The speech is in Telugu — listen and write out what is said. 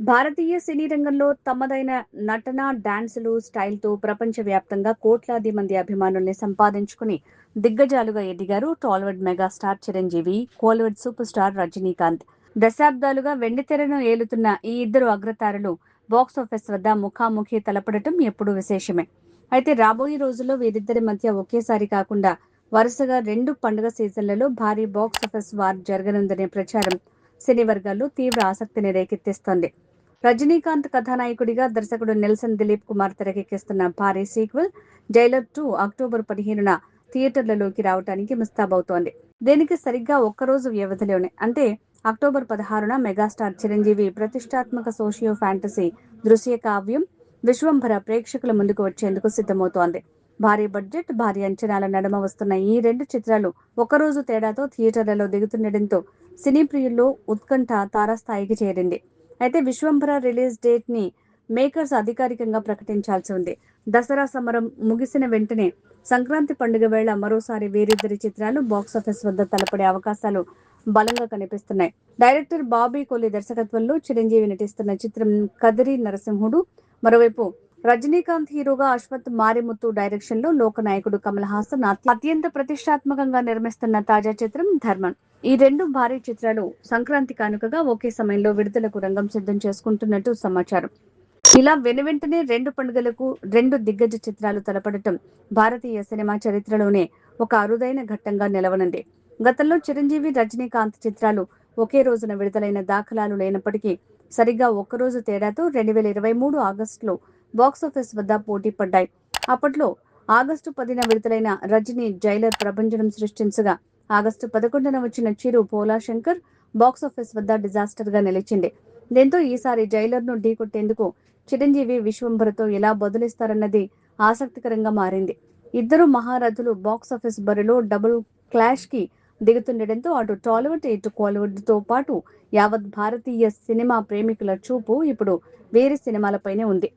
భారతీయ సినీ రంగంలో తమదైన నటన, డాన్సులు, స్టైల్‌తో ప్రపంచవ్యాప్తంగా కోట్లాది మంది అభిమానుల్ని సంపాదించుకుని దిగ్గజాలుగా ఎదిగారు Tollywood megastar Chiranjeevi, Kollywood super star Rajinikanth. దశాబ్దాలుగా వెండితెరను ఏలుతున్న ఈ ఇద్దరు అగ్రతారలు బాక్సాఫీస్ వద్ద ముఖాముఖి తలపడటం ఎప్పుడూ విశేషమే. అయితే రాబోయే రోజుల్లో వీరిద్దరి మధ్య ఒకేసారి కాకుండా వరుసగా 2 పండుగ సీజన్లలో భారీ బాక్సాఫీస్ వార్ జరగనుందనే ప్రచారం సినీ వర్గాల్లో తీవ్ర ఆసక్తిని రేకెత్తిస్తోంది. రజనీకాంత్ కథానాయకుడిగా దర్శకుడు నెల్సన్ దిలీప్ కుమార్ తెరకెక్కిస్తున్న భారీ సీక్వెల్ జైలర్ 2 అక్టోబర్ 15న థియేటర్లలోకి రావడానికి ముస్తాబవుతోంది. దీనికి సరిగ్గా ఒక్కరోజు వ్యవధిలోనే అంటే అక్టోబర్ 16న మెగాస్టార్ చిరంజీవి ప్రతిష్టాత్మక సోషియో ఫ్యాంటసీ దృశ్య కావ్యం విశ్వంభర ప్రేక్షకుల ముందుకు వచ్చేందుకు సిద్ధమవుతోంది. భారీ బడ్జెట్, భారీ అంచనాల నడుమ వస్తున్న ఈ 2 చిత్రాలు ఒకరోజు తేడాతో థియేటర్లలో దిగుతుండటంతో సినీ ప్రియుల్లో ఉత్కంఠ తారాస్థాయికి చేరింది. అయితే విశ్వంభర రిలీజ్ డేట్ ని మేకర్స్ అధికారికంగా ప్రకటించాల్సి ఉంది. దసరా సమరం ముగిసిన వెంటనే సంక్రాంతి పండుగ వేళ మరోసారి వీరిద్దరి చిత్రాలు బాక్సాఫీస్ వద్ద తలపడే అవకాశాలు బలంగా కనిపిస్తున్నాయి. డైరెక్టర్ బాబీ కొలి దర్శకత్వంలో చిరంజీవి నటిస్తున్న చిత్రం కదిరి నరసింహుడు. మరోవైపు రజనీకాంత్ హీరోగా అశ్వత్ మారిముత్తు డైరెక్షన్ లో లోకనాయకుడు కమల్ హాసన్ అత్యంత ప్రతిష్టాత్మకంగా నిర్మిస్తున్న తాజా చిత్రం ధర్మన్. ఈ 2 భారీ చిత్రాలు సంక్రాంతి కానుకగా ఒకే సమయంలో విడుదలకు రంగం సిద్ధం చేసుకుంటున్నట్టు సమాచారం. ఇలా వెనువెంటనే 2 పండుగలకు 2 దిగ్గజ చిత్రాలు తలపడటం భారతీయ సినిమా చరిత్రలోనే ఒక అరుదైన ఘట్టంగా నిలవనుంది. గతంలో చిరంజీవి, రజనీకాంత్ చిత్రాలు ఒకే రోజున విడుదలైన దాఖలాలు లేనప్పటికీ సరిగ్గా ఒక్కరోజు తేడాతో 2023 ఆగస్టులో బాక్సాఫీస్ వద్ద పోటీ పడ్డాయి. అప్పట్లో ఆగస్టు 10న విడుదలైన రజనీ జైలర్ ప్రభంజనం సృష్టించగా ఆగస్టు 11న వచ్చిన చిరు పోలాశంకర్ బాక్సాఫీస్ వద్ద డిజాస్టర్ గా నిలిచింది. దీంతో ఈసారి జైలర్ ను ఢీకొట్టేందుకు చిరంజీవి విశ్వంభరతో ఎలా బదులిస్తారన్నది ఆసక్తికరంగా మారింది. ఇద్దరు మహారథులు బాక్సాఫీస్ బరిలో డబుల్ క్లాష్ కి దిగుతుండటంతో అటు టాలీవుడ్, ఇటు కోలీవుడ్ తో పాటు యావత్ భారతీయ సినిమా ప్రేమికుల చూపు ఇప్పుడు వీరి సినిమాలపైనే ఉంది.